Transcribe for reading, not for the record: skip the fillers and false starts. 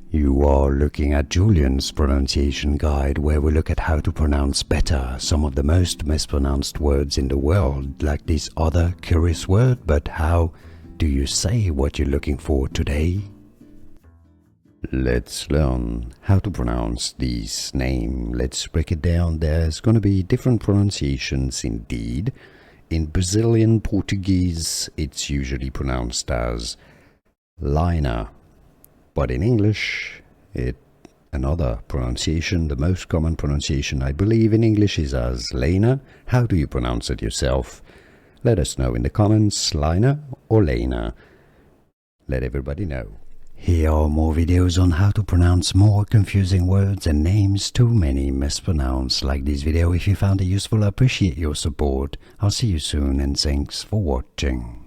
You are looking at Julian's pronunciation guide, where we look at how to pronounce better some of the most mispronounced words in the world, like this other curious word. But how do you say what you're looking for today? Let's learn how to pronounce this name. Let's break it down. There's going to be different pronunciations indeed. In Brazilian Portuguese, it's usually pronounced as Layna. But in English, another pronunciation, the most common pronunciation I believe in English is as Layna. How do you pronounce it yourself? Let us know in the comments, Layna or Layna. Let everybody know. Here are more videos on how to pronounce more confusing words and names too many mispronounced. Like this video if you found it useful. I appreciate your support. I'll see you soon and thanks for watching.